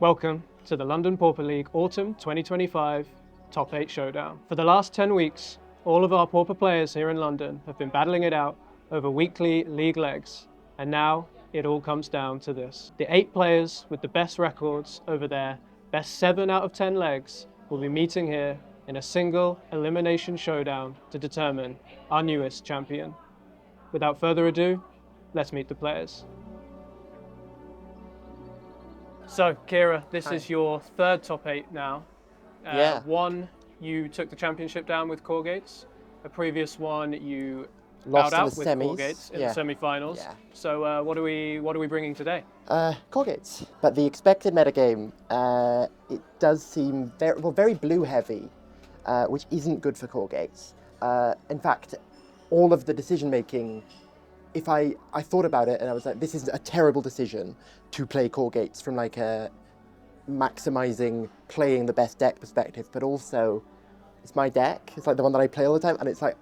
Welcome to the London Pauper League Autumn 2025 Top 8 Showdown. For the last 10 weeks, all of our Pauper players here in London have been battling it out over weekly league legs, and now it all comes down to this. The 8 players with the best records over their best 7 out of 10 legs will be meeting here in a single elimination showdown to determine our newest champion. Without further ado, let's meet the players. So, Kira, this is your third top 8 now. One, you took the championship down with Caw-Gates. A previous one, you Lost bowed in out the with semis. Caw-Gates in the semi-finals. Yeah. So, what are we bringing today? Caw-Gates. But the expected metagame, it does seem very blue heavy, which isn't good for Caw-Gates. In fact, all of the decision making, if I thought about it and I was like, this is a terrible decision to play Caw-Gates from like a maximizing playing the best deck perspective, but also it's my deck. It's like the one that I play all the time, and it's like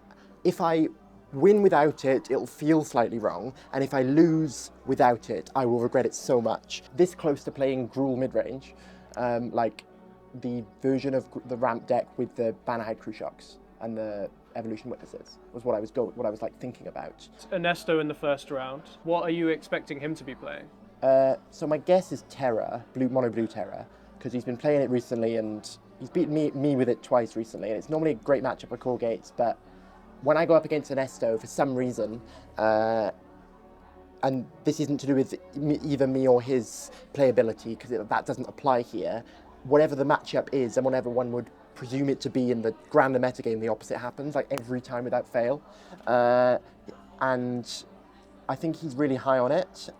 if I win without it, it'll feel slightly wrong, and if I lose without it, I will regret it so much. This close to playing Gruul midrange, like the version of the ramp deck with the Bannerhead Crew Shocks and the Evolution Witnesses was what I was like thinking about. Ernesto in the first round. What are you expecting him to be playing? So my guess is Terra, mono blue Terra, because he's been playing it recently and he's beaten me with it twice recently, and it's normally a great matchup with Caw-Gates, but when I go up against Ernesto for some reason, and this isn't to do with either me or his playability, because that doesn't apply here, whatever the matchup is and whatever one would presume it to be in the grander metagame, the opposite happens, like every time without fail. And I think he's really high on it.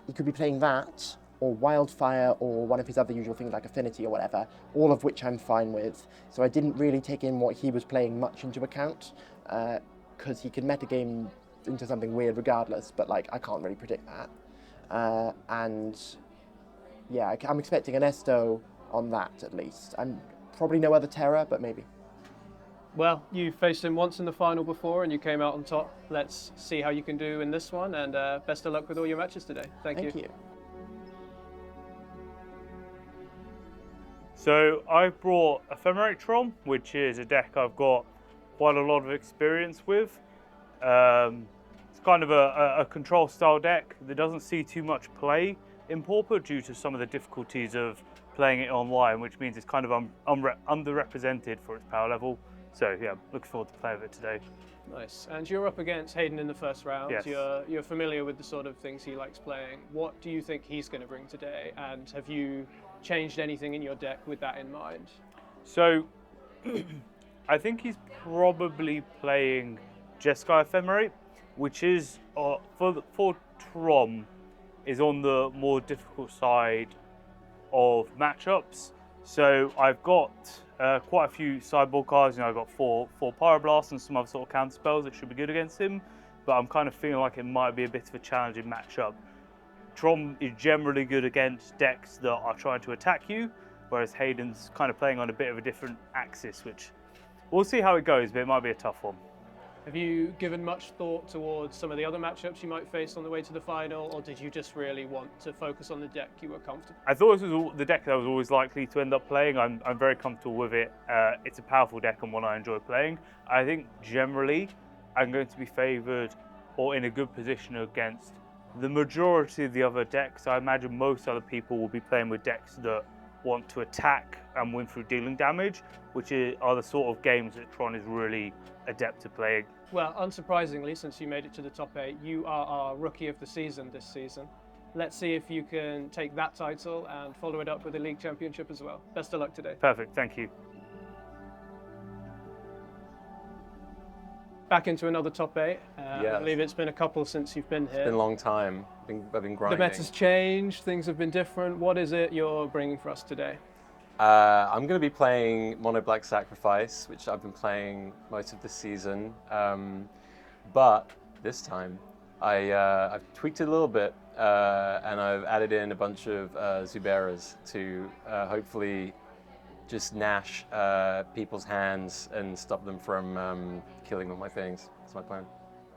He could be playing that, or Wildfire, or one of his other usual things like Affinity or whatever, all of which I'm fine with. So I didn't really take in what he was playing much into account, because he can metagame into something weird regardless, but like I can't really predict that. And yeah, I'm expecting Ernesto on that at least. And probably no other Terra, but maybe. Well, you faced him once in the final before and you came out on top. Let's see how you can do in this one, and best of luck with all your matches today. Thank you. So I brought EphemerateTron, which is a deck I've got quite a lot of experience with. It's kind of a control style deck that doesn't see too much play in Pauper due to some of the difficulties of playing it online, which means it's kind of underrepresented for its power level. So yeah, looking forward to playing with it today. Nice. And you're up against Hayden in the first round. Yes. You're familiar with the sort of things he likes playing. What do you think he's going to bring today? And have you changed anything in your deck with that in mind? So I think he's probably playing Jeskai Ephemerate, which is for Trom is on the more difficult side of matchups. So I've got quite a few sideboard cards. I've got four Pyroblast and some other sort of counter spells that should be good against him. But I'm kind of feeling like it might be a bit of a challenging matchup. Trom is generally good against decks that are trying to attack you, whereas Hayden's kind of playing on a bit of a different axis, which we'll see how it goes, but it might be a tough one. Have you given much thought towards some of the other matchups you might face on the way to the final, or did you just really want to focus on the deck you were comfortable? I thought this was the deck that I was always likely to end up playing. I'm very comfortable with it. It's a powerful deck and one I enjoy playing. I think generally I'm going to be favoured or in a good position against the majority of the other decks. I imagine most other people will be playing with decks that want to attack and win through dealing damage, which are the sort of games that Tron is really adept at playing. Well, unsurprisingly, since you made it to the top 8, you are our Rookie of the Season this season. Let's see if you can take that title and follow it up with a League Championship as well. Best of luck today. Perfect, thank you. Back into another top 8. Yes. I believe it's been a couple since you've been here. It's been a long time. I've been grinding. The meta's changed, things have been different. What is it you're bringing for us today? I'm going to be playing Mono Black Sacrifice, which I've been playing most of the season. But this time, I've tweaked it a little bit, and I've added in a bunch of Zuberas to hopefully just nash people's hands and stop them from killing with my things. That's my plan.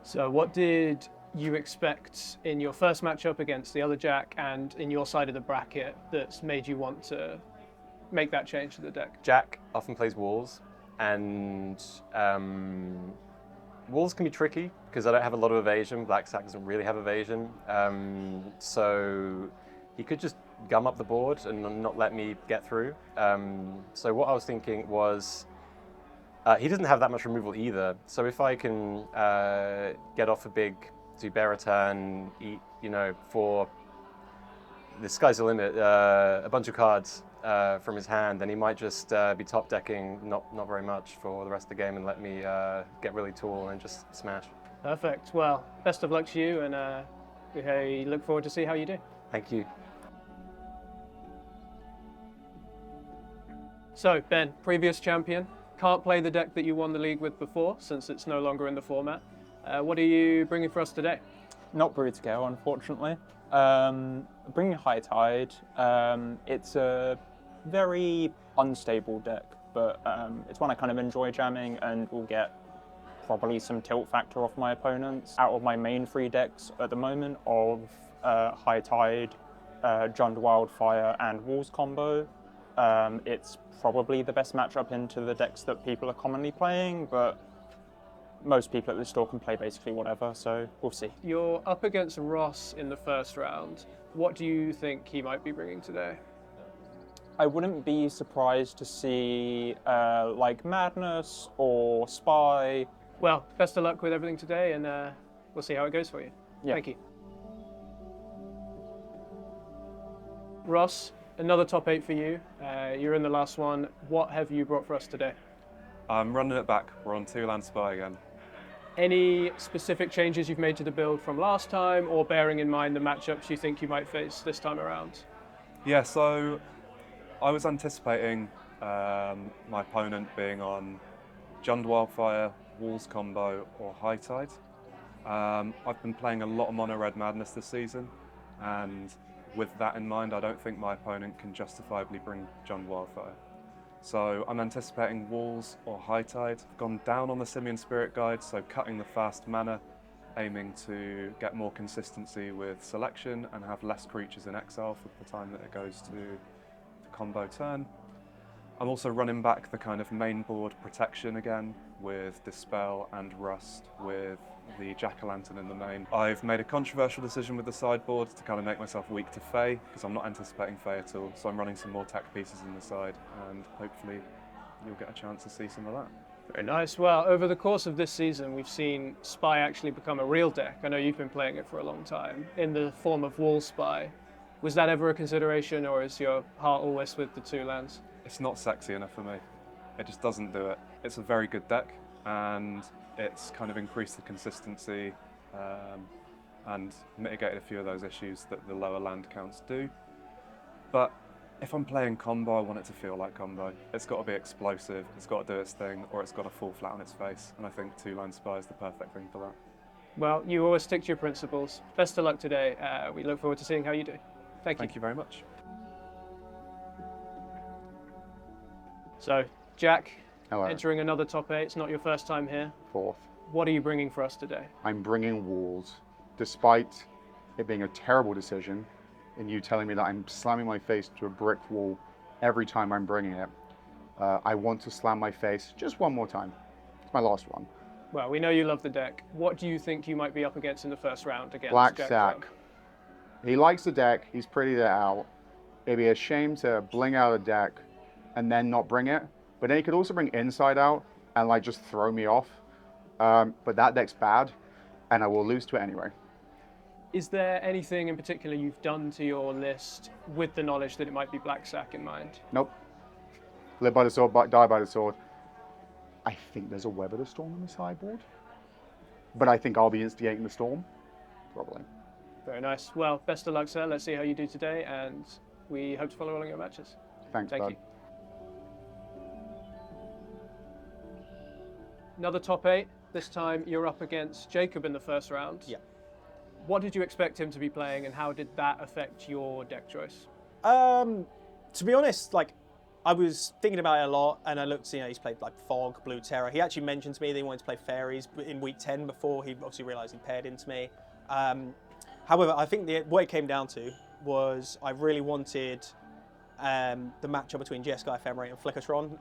So what did you expect in your first matchup against the other Jack and in your side of the bracket that's made you want to make that change to the deck? Jack often plays walls, and walls can be tricky because I don't have a lot of evasion. Black Sack doesn't really have evasion, so he could just gum up the board and not let me get through. So what I was thinking was, he doesn't have that much removal either. So if I can get off a big bear turn, eat, for the sky's the limit, a bunch of cards from his hand, then he might just be top decking not very much for the rest of the game and let me get really tall and just smash. Perfect. Well, best of luck to you, and we look forward to see how you do. Thank you. So, Ben, previous champion, can't play the deck that you won the league with before since it's no longer in the format. What are you bringing for us today? Not Brewed Scale, unfortunately. Bringing High Tide. It's a very unstable deck, but it's one I kind of enjoy jamming and will get probably some tilt factor off my opponents. Out of my main 3 decks at the moment of High Tide, Jund Wildfire and Walls combo, it's probably the best matchup into the decks that people are commonly playing, but most people at the store can play basically whatever, so we'll see. You're up against Ross in the first round. What do you think he might be bringing today? I wouldn't be surprised to see like Madness or Spy. Well, best of luck with everything today, and we'll see how it goes for you. Yeah. Thank you. Ross, another top 8 for you. You're in the last one. What have you brought for us today? I'm running it back. We're on 2-land Spy again. Any specific changes you've made to the build from last time, or bearing in mind the matchups you think you might face this time around? Yeah, so I was anticipating my opponent being on Jund Wildfire, Walls combo, or High Tide. I've been playing a lot of Mono Red Madness this season, and with that in mind, I don't think my opponent can justifiably bring Jund Wildfire. So I'm anticipating Walls or High Tide. I've gone down on the Simian Spirit Guide, so cutting the fast mana, aiming to get more consistency with selection and have less creatures in exile for the time that it goes to the combo turn. I'm also running back the kind of main board protection again with Dispel and Rust with the Jack-o'-lantern in the main. I've made a controversial decision with the sideboard to kind of make myself weak to Fae, because I'm not anticipating Fae at all, so I'm running some more tech pieces in the side, and hopefully you'll get a chance to see some of that. Very nice. Well, over the course of this season, we've seen Spy actually become a real deck. I know you've been playing it for a long time, in the form of Wall Spy. Was that ever a consideration, or is your heart always with the 2 lands? It's not sexy enough for me. It just doesn't do it. It's a very good deck, and it's kind of increased the consistency and mitigated a few of those issues that the lower land counts do. But if I'm playing combo, I want it to feel like combo. It's got to be explosive, it's got to do its thing, or it's got to fall flat on its face. And I think 2-land Spy is the perfect thing for that. Well, you always stick to your principles. Best of luck today. We look forward to seeing how you do. Thank you. Thank you very much. So, Jack, Hello. entering another top 8. It's not your first time here. 4th. What are you bringing for us today? I'm bringing Walls, despite it being a terrible decision, and you telling me that I'm slamming my face to a brick wall every time I'm bringing it. I want to slam my face just one more time. It's my last one. Well, we know you love the deck. What do you think you might be up against in the first round against Black Jack Sack. Joe? He likes the deck. He's pretty it out. It'd be a shame to bling out a deck and then not bring it. But then he could also bring Inside Out and like just throw me off. But that deck's bad, and I will lose to it anyway. Is there anything in particular you've done to your list with the knowledge that it might be Black Sack in mind? Nope. Live by the sword, die by the sword. I think there's a Weather the Storm on the sideboard. But I think I'll be instigating the storm. Probably. Very nice. Well, best of luck, sir. Let's see how you do today, and we hope to follow along your matches. Thanks, Thank bud. you. Another top 8. This time you're up against Jacob in the first round. Yeah. What did you expect him to be playing, and how did that affect your deck choice? To be honest, like, I was thinking about it a lot, and I looked, he's played like Fog, Blue Terror. He actually mentioned to me that he wanted to play Fairies in week 10 before he obviously realised he paired into me. However, I think what it came down to was I really wanted the matchup between Jeskai, Ephemerate and Flickertron.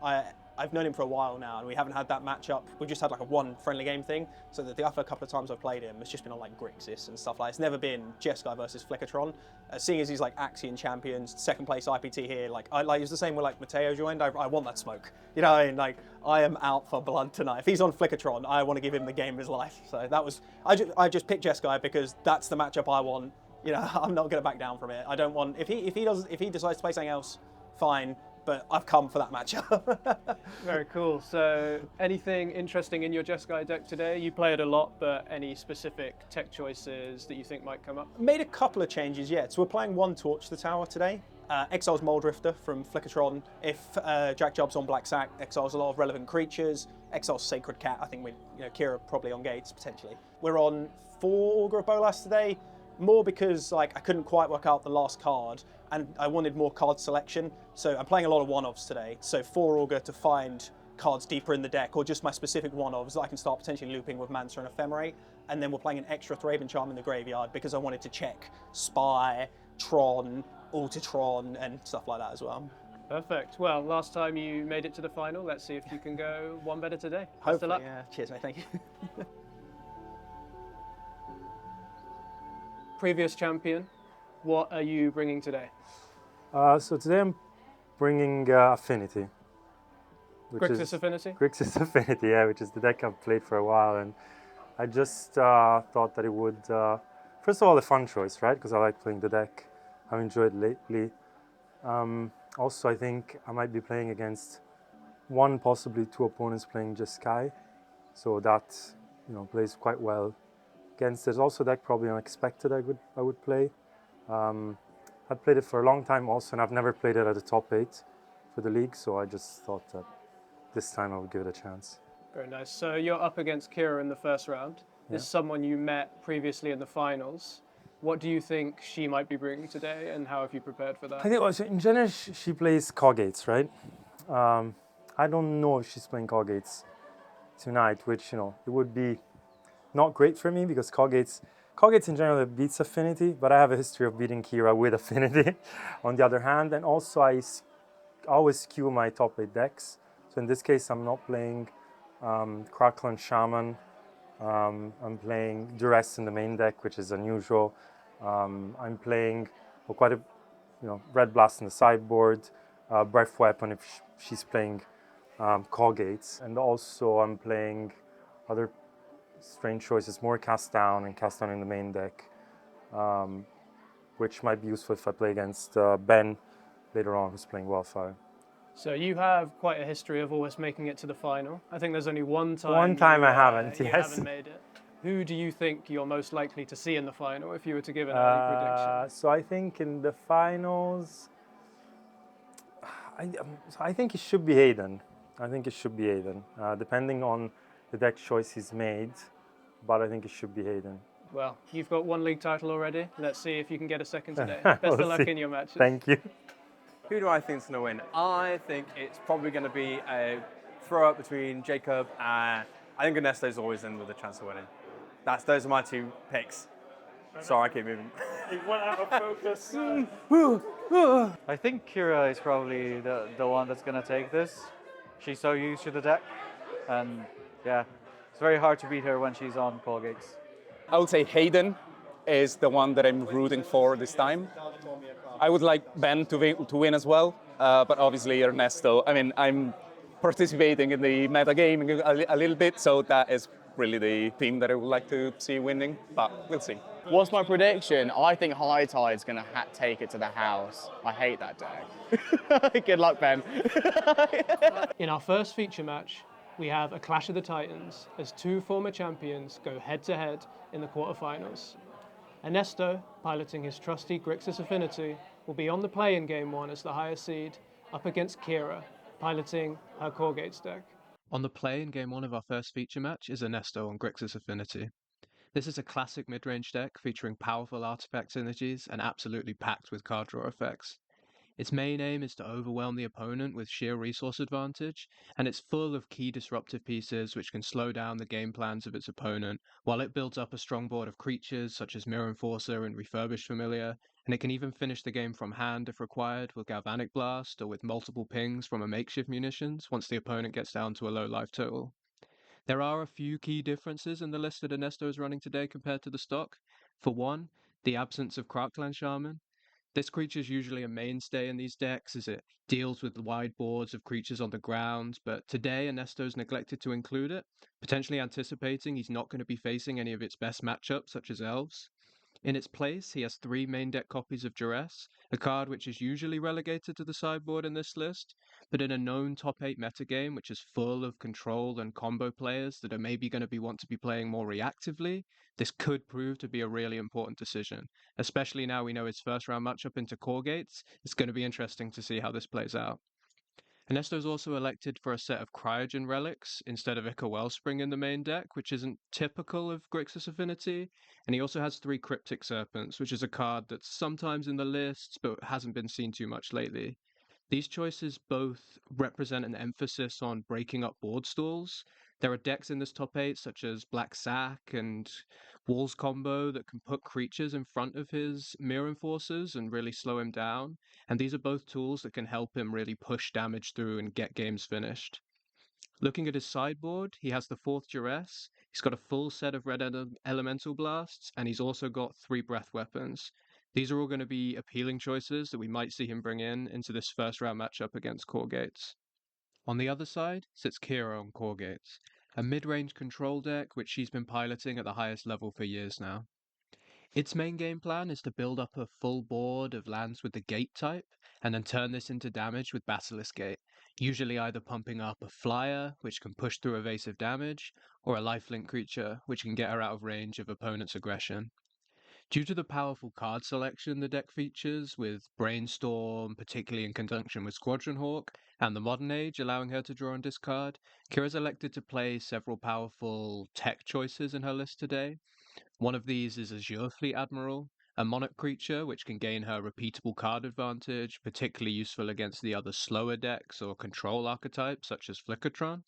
I've known him for a while now, and we haven't had that matchup. We've just had like a one friendly game thing, so that the other couple of times I've played him, it's just been on like Grixis and stuff like that. It's never been Jeskai versus Flickertron. Seeing as he's like Axian champions, second place IPT here, like it's the same way like Mateo joined. I want that smoke. You know what I mean? Like, I am out for blood tonight. If he's on Flickertron, I want to give him the game of his life. So that was, I just picked Jeskai because that's the matchup I want. You know, I'm not going to back down from it. I don't want, if he decides to play something else, fine, but I've come for that matchup. Very cool. So, anything interesting in your Jeskai deck today? You play it a lot, but any specific tech choices that you think might come up? Made a couple of changes, yeah. So we're playing one Torch the Tower today. Exiles Moldrifter from Flickertron. If Jack Job's on Black Sack, exiles a lot of relevant creatures. Exiles Sacred Cat. I think Kira probably on Gates potentially. We're on 4 Augur of Bolas today. More because like I couldn't quite work out the last card, and I wanted more card selection. So I'm playing a lot of one-offs today. So 4 Augur to find cards deeper in the deck, or just my specific one-offs that I can start potentially looping with Mancer and Ephemerate. And then we're playing an extra Thraben Charm in the graveyard because I wanted to check Spy, Tron, Ultratron, and stuff like that as well. Perfect. Well, last time you made it to the final. Let's see if you can go one better today. Best of luck. Yeah. Cheers, mate. Thank you. Previous champion, what are you bringing today? So today I'm bringing Affinity. Grixis Affinity? Grixis Affinity, yeah, which is the deck I've played for a while, and I just thought that it would, first of all, a fun choice, right? Because I like playing the deck. I've enjoyed it lately. Also, I think I might be playing against one, possibly 2 opponents playing Jeskai, so that plays quite well against. There's also a deck probably unexpected I would play. I've played it for a long time also, and I've never played it at the top 8 for the league, so I just thought that this time I would give it a chance. Very nice. So you're up against Kira in the first round. This is someone you met previously in the finals. What do you think she might be bringing today, and how have you prepared for that? I think in general she plays Caw-Gates, right? I don't know if she's playing Caw-Gates tonight, which it would be not great for me because Caw-Gates in general beats Affinity, but I have a history of beating Kira with Affinity on the other hand, and also I always skew my top 8 decks. So in this case I'm not playing Crackland Shaman, I'm playing Duress in the main deck, which is unusual. I'm playing quite a Red Blast in the sideboard, Breath Weapon if she's playing Caw-Gates, and also I'm playing other strange choices, more Cast Down in the main deck, which might be useful if I play against Ben later on, who's playing Wildfire. So you have quite a history of always making it to the final. I think there's only one time. One time I haven't, you yes. haven't made it. Who do you think you're most likely to see in the final if you were to give an early prediction? So I think in the finals, I think it should be Hayden. Depending on the deck choice he's made, but I think it should be Hayden. Well, you've got 1 league title already. Let's see if you can get a second today. Best of luck in your matches. Thank you. Who do I think's going to win? I think it's probably going to be a throw-up between Jacob and I think Ernesto's always in with a chance of winning. Those are my 2 picks. Sorry, I keep moving. He went out of focus. I think Kira is probably the one that's going to take this. She's so used to the deck, and yeah, it's very hard to beat her when she's on Caw-Gates. I would say Hayden is the one that I'm rooting for this time. I would like Ben to win as well, but obviously Ernesto. I mean, I'm participating in the metagaming a little bit, so that is really the team that I would like to see winning, but we'll see. What's my prediction? I think High Tide's going to take it to the house. I hate that deck. Good luck, Ben. In our first feature match, we have a clash of the Titans as 2 former champions go head-to-head in the quarterfinals. Ernesto, piloting his trusty Grixis Affinity, will be on the play in Game 1 as the higher seed, up against Kira, piloting her Caw-Gates deck. On the play in Game 1 of our first feature match is Ernesto on Grixis Affinity. This is a classic mid-range deck featuring powerful artifact synergies and absolutely packed with card draw effects. Its main aim is to overwhelm the opponent with sheer resource advantage, and it's full of key disruptive pieces which can slow down the game plans of its opponent, while it builds up a strong board of creatures such as Mirror Enforcer and Refurbished Familiar, and it can even finish the game from hand if required with Galvanic Blast or with multiple pings from a makeshift munitions once the opponent gets down to a low life total. There are a few key differences in the list that Ernesto is running today compared to the stock. For one, the absence of Crackland Shaman. This creature is usually a mainstay in these decks as it deals with wide boards of creatures on the ground, but today Ernesto's neglected to include it, potentially anticipating he's not going to be facing any of its best matchups such as elves. In its place, he has 3 main deck copies of Duress, a card which is usually relegated to the sideboard in this list, but in a known top 8 metagame which is full of control and combo players that are maybe going to want to be playing more reactively, this could prove to be a really important decision. Especially now we know his first round matchup into Caw-Gates, it's going to be interesting to see how this plays out. Ernesto's also elected for a set of Cryogen relics instead of Ichor Wellspring in the main deck, which isn't typical of Grixis Affinity, and he also has 3 Cryptic Serpents, which is a card that's sometimes in the lists but hasn't been seen too much lately. These choices both represent an emphasis on breaking up board stalls. There are decks in this top 8 such as Black Sack and Walls Combo that can put creatures in front of his Mirror Enforcers and really slow him down, and these are both tools that can help him really push damage through and get games finished. Looking at his sideboard, he has the 4th Duress, he's got a full set of red elemental blasts, and he's also got 3 breath weapons. These are all going to be appealing choices that we might see him bring into this first round matchup against Caw-Gates. On the other side sits Kira on Caw-Gates, a mid-range control deck which she's been piloting at the highest level for years now. Its main game plan is to build up a full board of lands with the gate type, and then turn this into damage with Basilisk Gate, usually either pumping up a flyer, which can push through evasive damage, or a lifelink creature, which can get her out of range of opponent's aggression. Due to the powerful card selection the deck features, with Brainstorm, particularly in conjunction with Squadron Hawk, and the Modern Age allowing her to draw and discard, Kira's elected to play several powerful tech choices in her list today. One of these is Azure Fleet Admiral, a monarch creature which can gain her repeatable card advantage, particularly useful against the other slower decks or control archetypes such as Flickertron.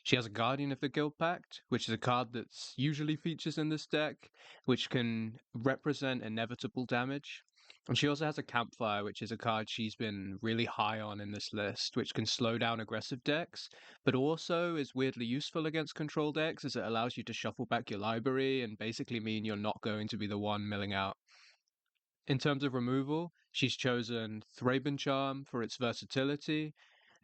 She has a Guardian of the Guild Pact, which is a card that's usually features in this deck, which can represent inevitable damage. And she also has a Campfire, which is a card she's been really high on in this list, which can slow down aggressive decks, but also is weirdly useful against control decks as it allows you to shuffle back your library and basically mean you're not going to be the one milling out. In terms of removal, she's chosen Thraben Charm for its versatility,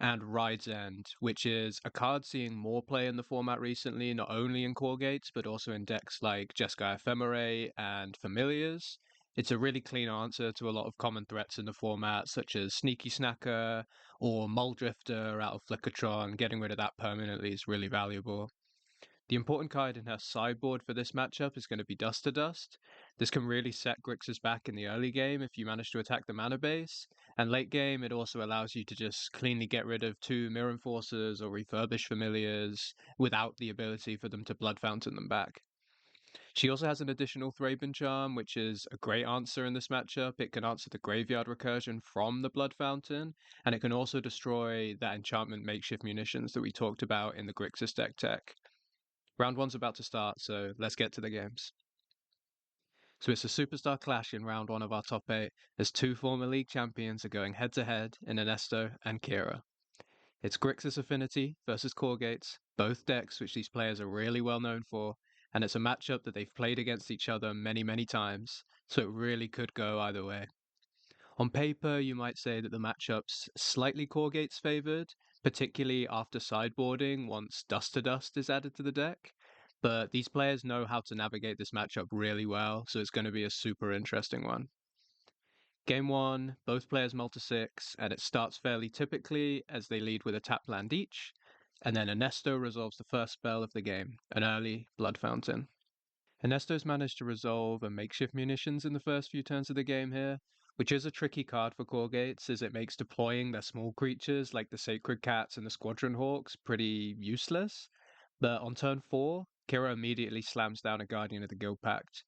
and Ride's End, which is a card seeing more play in the format recently, not only in Caw-Gates, but also in decks like Jeskai Ephemerate and Familiars. It's a really clean answer to a lot of common threats in the format, such as Sneaky Snacker or Muldrifter out of Flickertron. Getting rid of that permanently is really valuable. The important card in her sideboard for this matchup is going to be Dust to Dust. This can really set Grixis back in the early game if you manage to attack the mana base, and late game it also allows you to just cleanly get rid of 2 Mirror Enforcers or Refurbished Familiars without the ability for them to Blood Fountain them back. She also has an additional Thraben Charm, which is a great answer in this matchup. It can answer the Graveyard Recursion from the Blood Fountain, and it can also destroy that enchantment makeshift munitions that we talked about in the Grixis deck tech. Round 1's about to start, so let's get to the games. So it's a superstar clash in round 1 of our top 8, as 2 former league champions are going head to head in Ernesto and Kira. It's Grixis Affinity versus Caw-Gates, both decks which these players are really well known for, and it's a matchup that they've played against each other many times, so it really could go either way. On paper, you might say that the matchup's slightly Caw-Gates favoured, particularly after sideboarding once Dust to Dust is added to the deck, but these players know how to navigate this matchup really well, so it's going to be a super interesting one. Game 1, both players multi-6, and it starts fairly typically as they lead with a tap land each, and then Ernesto resolves the first spell of the game, an early Blood Fountain. Ernesto's managed to resolve a makeshift munitions in the first few turns of the game here, which is a tricky card for Caw-Gates as it makes deploying their small creatures like the Sacred Cats and the Squadron Hawks pretty useless. But on turn 4, Kira immediately slams down a Guardian of the Guild Pact.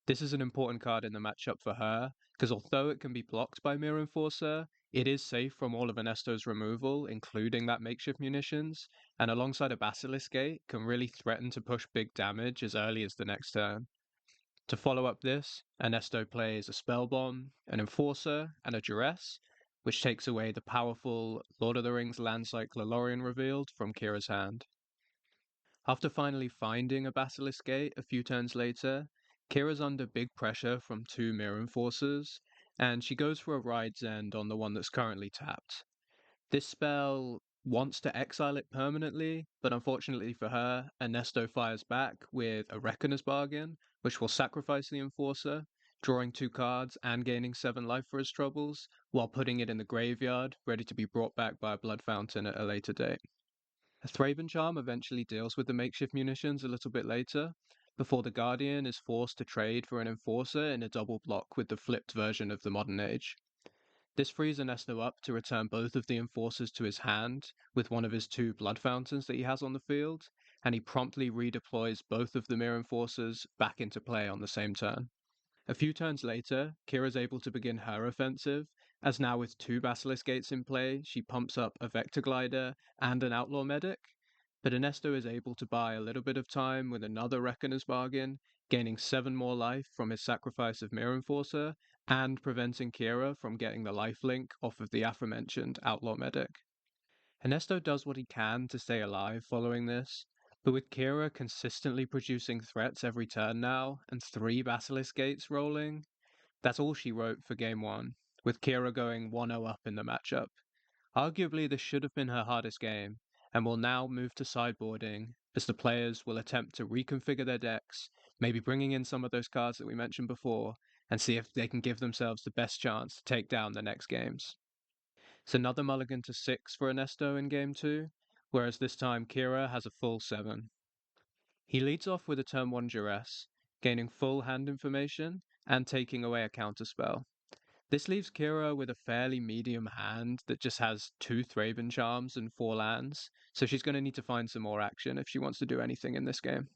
This is an important card in the matchup for her, because although it can be blocked by Mirror Enforcer, It is safe from all of Ernesto's removal, including that makeshift munitions, and alongside a Basilisk Gate, can really threaten to push big damage as early as the next turn. To follow up this, Ernesto plays a Spell Bomb, an Enforcer, and a Duress, which takes away the powerful Lord of the Rings Landcycler Lorien revealed from Kira's hand. After finally finding a Basilisk Gate a few turns later, Kira's under big pressure from 2 Mirror Enforcers, and she goes for a Ride's End on the one that's currently tapped. This spell wants to exile it permanently, but unfortunately for her, Ernesto fires back with a Reckoner's Bargain, which will sacrifice the Enforcer, drawing 2 cards and gaining 7 life for his troubles, while putting it in the graveyard, ready to be brought back by a Blood Fountain at a later date. A Thraben Charm eventually deals with the makeshift munitions a little bit later, before the Guardian is forced to trade for an Enforcer in a double block with the flipped version of the Modern Age. This frees Ernesto up to return both of the Enforcers to his hand with one of his 2 Blood Fountains that he has on the field, and he promptly redeploys both of the Mirror Enforcers back into play on the same turn. A few turns later, Kira's able to begin her offensive, as now with 2 Basilisk Gates in play, she pumps up a Vector Glider and an Outlaw Medic, but Ernesto is able to buy a little bit of time with another Reckoner's Bargain, gaining 7 more life from his sacrifice of Mirror Enforcer, and preventing Kira from getting the lifelink off of the aforementioned Outlaw Medic. Ernesto does what he can to stay alive following this, but with Kira consistently producing threats every turn now, and 3 Basilisk Gates rolling, that's all she wrote for Game 1, with Kira going 1-0 up in the matchup. Arguably this should have been her hardest game, and will now move to sideboarding, as the players will attempt to reconfigure their decks, maybe bringing in some of those cards that we mentioned before, and see if they can give themselves the best chance to take down the next games. It's another mulligan to 6 for Ernesto in Game 2, whereas this time Kira has a full 7. He leads off with a turn 1 Duress, gaining full hand information and taking away a counterspell. This leaves Kira with a fairly medium hand that just has 2 Thraben Charms and 4 lands, so she's going to need to find some more action if she wants to do anything in this game.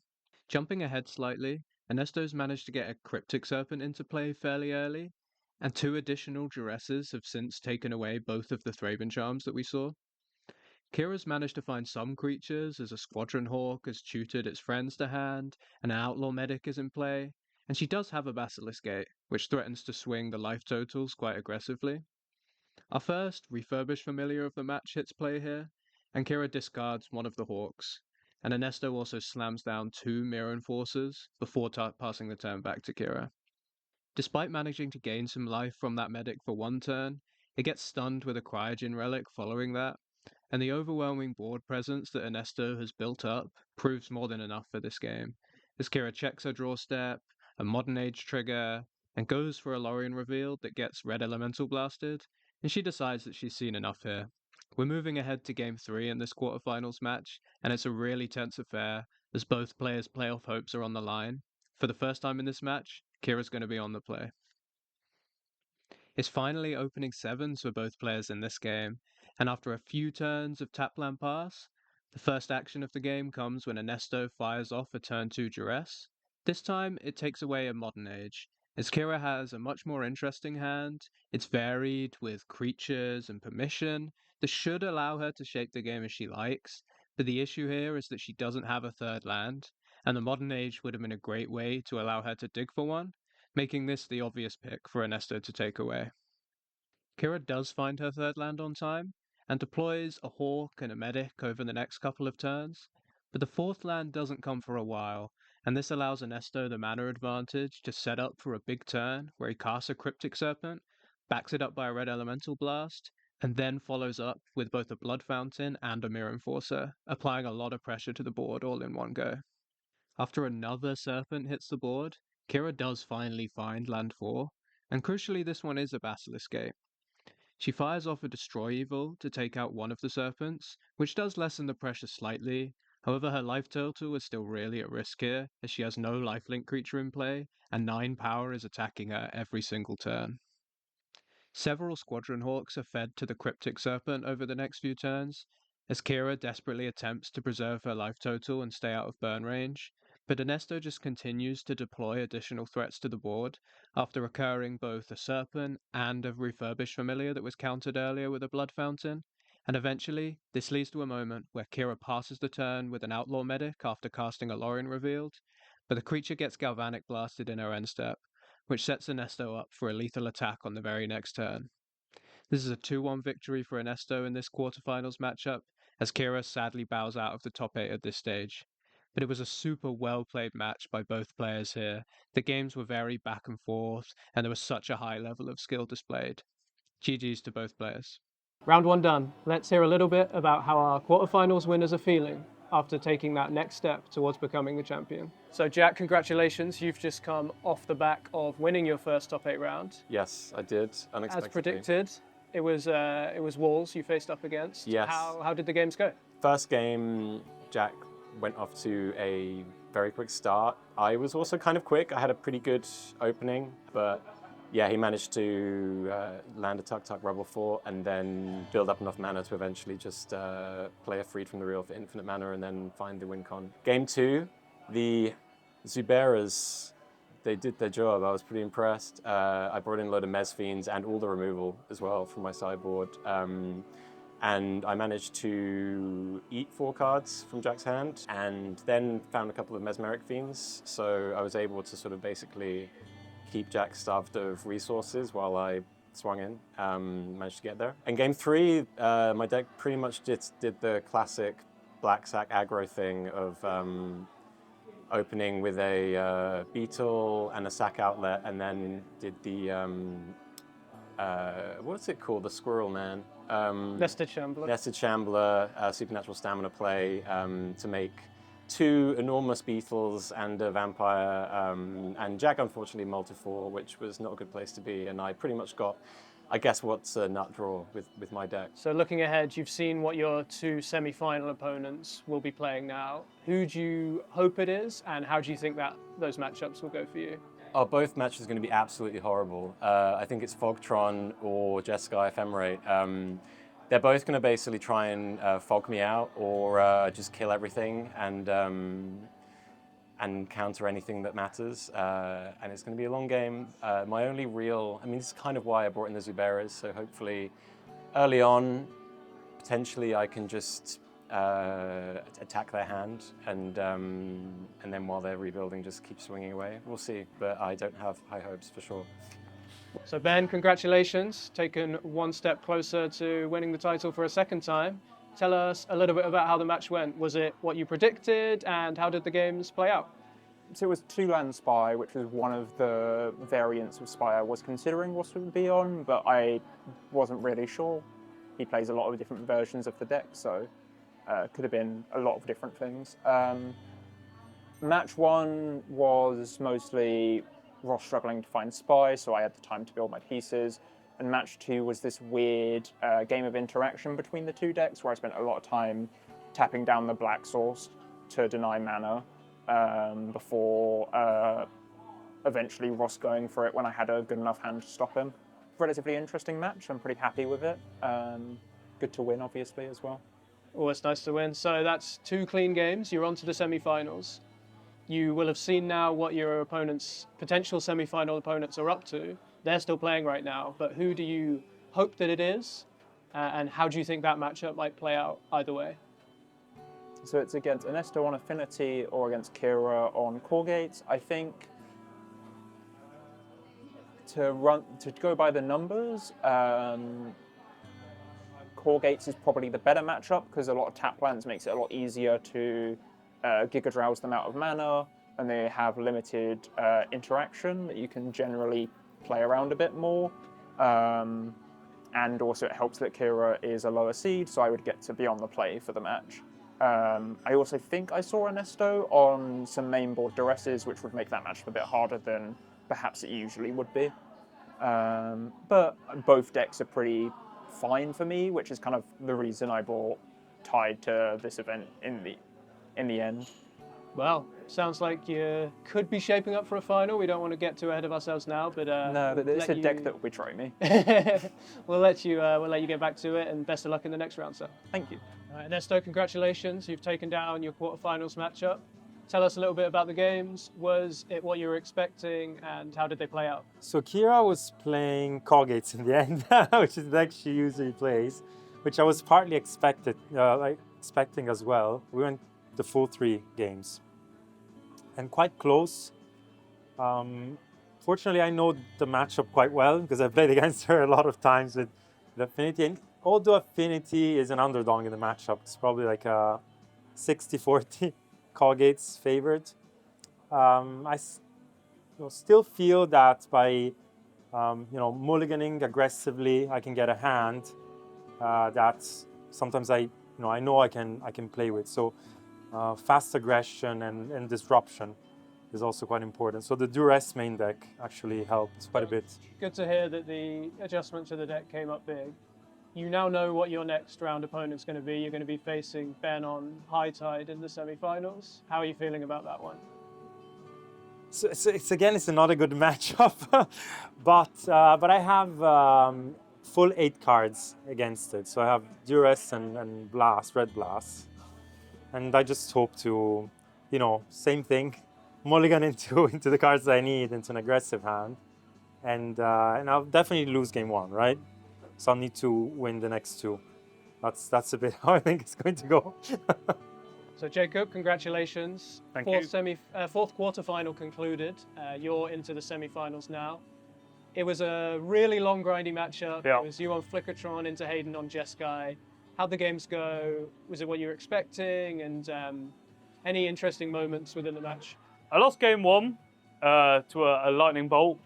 Jumping ahead slightly, Ernesto's managed to get a Cryptic Serpent into play fairly early, and 2 additional Duresses have since taken away both of the Thraben Charms that we saw. Kira's managed to find some creatures as a Squadron Hawk has tutored its friends to hand, and an Outlaw Medic is in play, and she does have a Basilisk Gate, which threatens to swing the life totals quite aggressively. Our first refurbished familiar of the match hits play here, and Kira discards one of the Hawks, and Ernesto also slams down 2 Mirror Enforcers before passing the turn back to Kira. Despite managing to gain some life from that medic for 1 turn, it gets stunned with a Cryogen Relic following that, and the overwhelming board presence that Ernesto has built up proves more than enough for this game, as Kira checks her draw step, a Modern Age trigger, and goes for a Lorien reveal that gets Red Elemental blasted, and she decides that she's seen enough here. We're moving ahead to Game 3 in this quarterfinals match, and it's a really tense affair, as both players' playoff hopes are on the line. For the first time in this match, Kira's going to be on the play. It's finally opening 7s for both players in this game, and after a few turns of Tapland Pass, the first action of the game comes when Ernesto fires off a turn 2 Duress. This time, it takes away a Modern Age, as Kira has a much more interesting hand. It's varied with creatures and permission. This should allow her to shape the game as she likes, but the issue here is that she doesn't have a 3rd land, and the Modern Age would have been a great way to allow her to dig for one, making this the obvious pick for Ernesto to take away. Kira does find her 3rd land on time, and deploys a Hawk and a Medic over the next couple of turns, but the 4th land doesn't come for a while, and this allows Ernesto the mana advantage to set up for a big turn where he casts a Cryptic Serpent, backs it up by a Red Elemental Blast, and then follows up with both a Blood Fountain and a Mirror Enforcer, applying a lot of pressure to the board all in one go. After another Serpent hits the board, Kira does finally find land 4, and crucially this one is a Basilisk Gate. She fires off a Destroy Evil to take out one of the Serpents, which does lessen the pressure slightly. However, her life total is still really at risk here, as she has no lifelink creature in play, and 9 power is attacking her every single turn. Several Squadron Hawks are fed to the Cryptic Serpent over the next few turns, as Kira desperately attempts to preserve her life total and stay out of burn range, But Ernesto just continues to deploy additional threats to the board after recurring both a Serpent and a refurbished familiar that was countered earlier with a Blood Fountain. And eventually, this leads to a moment where Kira passes the turn with an Outlaw Medic after casting a Lorien Revealed, but the creature gets Galvanic Blasted in her end step, which sets Ernesto up for a lethal attack on the very next turn. This is a 2-1 victory for Ernesto in this quarterfinals matchup, as Kira sadly bows out of the top 8 at this stage. But it was a super well played match by both players here. The games were very back and forth, and there was such a high level of skill displayed. GG's to both players. Round 1 done. Let's hear a little bit about how our quarterfinals winners are feeling after taking that next step towards becoming the champion. So Jack, congratulations. You've just come off the back of winning your first top 8 round. Yes, I did, unexpectedly. As predicted, it was Walls you faced up against. Yes. How did the games go? First game, Jack went off to a very quick start. I was also kind of quick. I had a pretty good opening, but yeah, he managed to land a Tuk-Tuk Rebel Fort and then build up enough mana to eventually just play a Freed from the Real for infinite mana and then find the win con. Game 2, the Zuberas, they did their job. I was pretty impressed. I brought in a load of Mez Fiends and all the removal as well from my sideboard. And I managed to eat 4 cards from Jack's hand and then found a couple of Mesmeric Fiends. So I was able to sort of basically keep Jack starved of resources while I swung in, managed to get there. And game 3, my deck pretty much did the classic black sack aggro thing of opening with a Beetle and a sack outlet, and then did the, what's it called, the Squirrel Man? Nested Shambler. Nested Shambler, Supernatural Stamina play to make 2 enormous Beetles and a Vampire, and Jack unfortunately multi-4, which was not a good place to be, and I pretty much got, I guess, what's a nut draw with my deck. So looking ahead, you've seen what your 2 semi-final opponents will be playing now. Who do you hope it is, and how do you think that those matchups will go for you? Oh, both matches are going to be absolutely horrible. I think it's Fogtron or Jeskai Ephemerate. They're both going to basically try and fog me out or just kill everything and counter anything that matters. And it's going to be a long game. My only real, I mean, this is kind of why I brought in the Zuberas. So hopefully early on, potentially I can just attack their hand and then while they're rebuilding, just keep swinging away. We'll see, but I don't have high hopes for sure. So Ben, congratulations, taken 1 step closer to winning the title for a second time. Tell us a little bit about how the match went. Was it what you predicted, and how did the games play out? So it was 2-land Spy, which was one of the variants of Spy I was considering what would be on, but I wasn't really sure. He plays a lot of different versions of the deck, so could have been a lot of different things. Match 1 was mostly Ross struggling to find Spy, so I had the time to build my pieces. And match 2 was this weird game of interaction between the 2 decks where I spent a lot of time tapping down the black source to deny mana before eventually Ross going for it when I had a good enough hand to stop him. Relatively interesting match, I'm pretty happy with it. Good to win, obviously, as well. Always nice to win. So that's 2 clean games. You're on to the semi-finals. You will have seen now what your opponents, potential semi-final opponents, are up to. They're still playing right now, but who do you hope that it is? And how do you think that matchup might play out either way? So it's against Ernesto on Affinity or against Kira on Caw-Gates. I think to go by the numbers, Caw-Gates is probably the better matchup because a lot of tap lands makes it a lot easier to Giga Drowse them out of mana, and they have limited interaction that you can generally play around a bit more. And also it helps that Kira is a lower seed, so I would get to be on the play for the match. I also think I saw Ernesto on some mainboard Duresses, which would make that match a bit harder than perhaps it usually would be. But both decks are pretty fine for me, which is kind of the reason I brought Tide to this event in the end. Well, sounds like you could be shaping up for a final. We don't want to get too ahead of ourselves now, but no, but it's a deck that will betray me. we'll let you get back to it, and best of luck in the next round, sir. Thank you. All right, Ernesto, congratulations. You've taken down your quarterfinals matchup. Tell us a little bit about the games. Was it what you were expecting, and how did they play out? So Kira was playing Caw-Gates in the end, which is the deck she usually plays, which I was partly expecting as well. We went the full 3 games, and quite close. Fortunately, I know the matchup quite well because I played against her a lot of times with Affinity. And although Affinity is an underdog in the matchup, it's probably like a 60-40 Caw-Gates favored. I still feel that by mulliganing aggressively, I can get a hand that sometimes I know I can play with. So fast aggression and disruption is also quite important. So the Duress main deck actually helped quite a bit. Good to hear that the adjustment to the deck came up big. You now know what your next round opponent's going to be. You're going to be facing Ben on High Tide in the semi-finals. How are you feeling about that one? So it's not a good matchup, but I have full 8 cards against it. So I have Duress and Blast, Red Blast, and I just hope to, same thing, mulligan into the cards that I need into an aggressive hand, and I'll definitely lose game 1, right? So I'll need to win the next 2. That's a bit how I think it's going to go. So Jacob, congratulations. Thank you. Fourth quarterfinal concluded. You're into the semi-finals now. It was a really long, grindy matchup. Yeah. It was you on Flickertron into Hayden on Jeskai. How'd the games go? Was it what you were expecting? And any interesting moments within the match? I lost game 1 to a lightning bolt,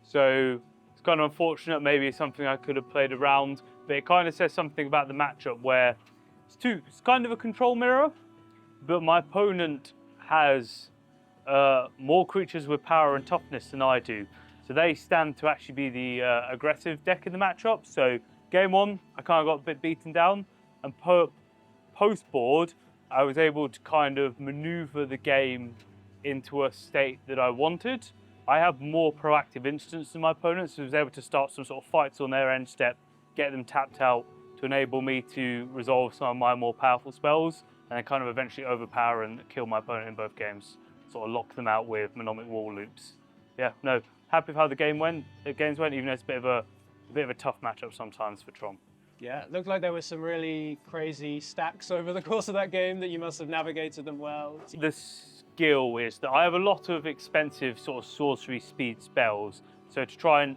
so it's kind of unfortunate. Maybe something I could have played around, but it kind of says something about the matchup where it's kind of a control mirror, but my opponent has more creatures with power and toughness than I do, so they stand to actually be the aggressive deck in the matchup. So game 1, I kind of got a bit beaten down, and post board, I was able to kind of maneuver the game into a state that I wanted. I have more proactive instance than my opponents, so I was able to start some sort of fights on their end step, get them tapped out to enable me to resolve some of my more powerful spells, and then kind of eventually overpower and kill my opponent in both games. Sort of lock them out with Mnemonic Wall loops. Yeah, no, happy with how the games went, even though it's a bit of a tough matchup sometimes for Tron. Yeah, it looked like there were some really crazy stacks over the course of that game that you must have navigated them well. The skill is that I have a lot of expensive sort of sorcery speed spells, so to try and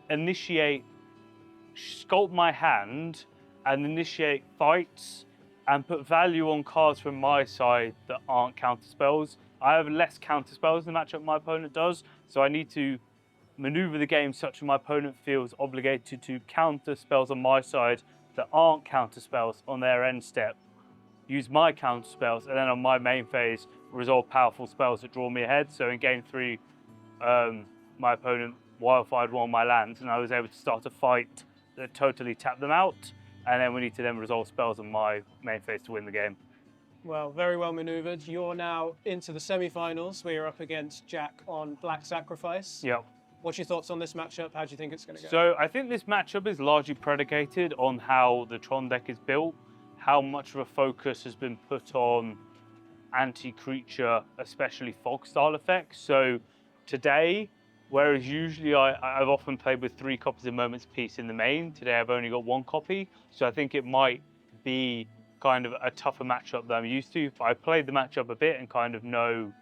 sculpt my hand and initiate fights and put value on cards from my side that aren't counter spells. I have less counter spells in the matchup my opponent does, so I need to maneuver the game such that my opponent feels obligated to counter spells on my side that aren't counter spells on their end step, use my counter spells, and then on my main phase resolve powerful spells that draw me ahead. So in game 3, my opponent wildfired one of my lands, and I was able to start a fight that totally tapped them out, and then we need to then resolve spells on my main phase to win the game. Well, very well maneuvered. You're now into the semi-finals where you're up against Jack on Black Sacrifice. Yep. What's your thoughts on this matchup? How do you think it's going to go? So I think this matchup is largely predicated on how the Tron deck is built, how much of a focus has been put on anti-creature, especially fog style effects. So today, whereas usually I've often played with 3 copies of Moments Peace in the main, today I've only got 1 copy. So I think it might be kind of a tougher matchup than I'm used to. But I played the matchup a bit and kind of know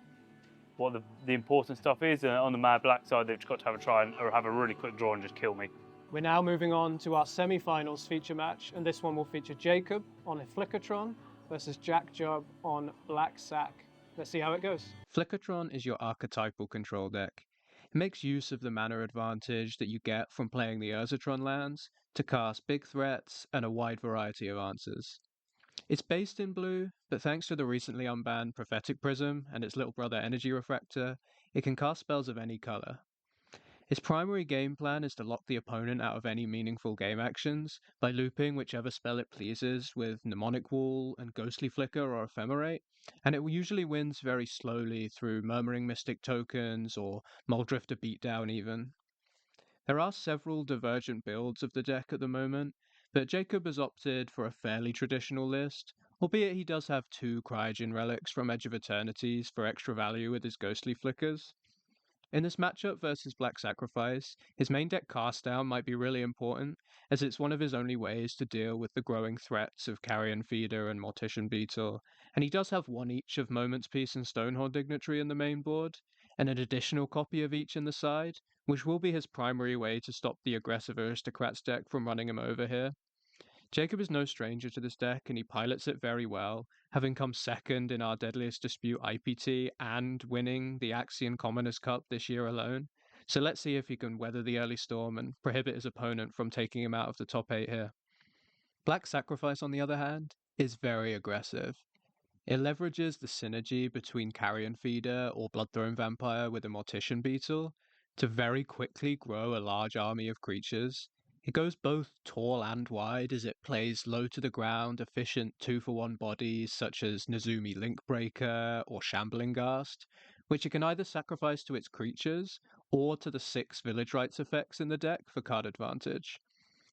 what the important stuff is. And on the Mad Black side, they've just got to have a try or have a really quick draw and just kill me. We're now moving on to our semi-finals feature match, and this one will feature Jacob on EphemerateTron versus Jack Job on Black Sack. Let's see how it goes. Flickertron is your archetypal control deck. It makes use of the mana advantage that you get from playing the Urzatron lands to cast big threats and a wide variety of answers. It's based in blue, but thanks to the recently unbanned Prophetic Prism and its little brother Energy Refractor, it can cast spells of any color. Its primary game plan is to lock the opponent out of any meaningful game actions by looping whichever spell it pleases with Mnemonic Wall and Ghostly Flicker or Ephemerate, and it usually wins very slowly through Murmuring Mystic tokens or Muldrifter Beatdown even. There are several divergent builds of the deck at the moment, but Jacob has opted for a fairly traditional list, albeit he does have 2 Cryogen relics from Edge of Eternities for extra value with his Ghostly Flickers. In this matchup versus Black Sacrifice, his main deck cast down might be really important, as it's one of his only ways to deal with the growing threats of Carrion Feeder and Mortician Beetle, and he does have one each of Moment's Peace and Stonehorn Dignitary in the main board, and an additional copy of each in the side, which will be his primary way to stop the aggressive Aristocrats deck from running him over here. Jacob is no stranger to this deck, and he pilots it very well, having come second in our Deadliest Dispute IPT and winning the Axion Commoners Cup this year alone. So let's see if he can weather the early storm and prohibit his opponent from taking him out of the top 8 here. Black Sacrifice, on the other hand, is very aggressive. It leverages the synergy between Carrion Feeder or Bloodthrone Vampire with a Mortician Beetle to very quickly grow a large army of creatures. It goes both tall and wide as it plays low to the ground, efficient 2-for-1 bodies such as Nezumi Linkbreaker or Shambling Ghast, which it can either sacrifice to its creatures or to the 6 Village Rites effects in the deck for card advantage.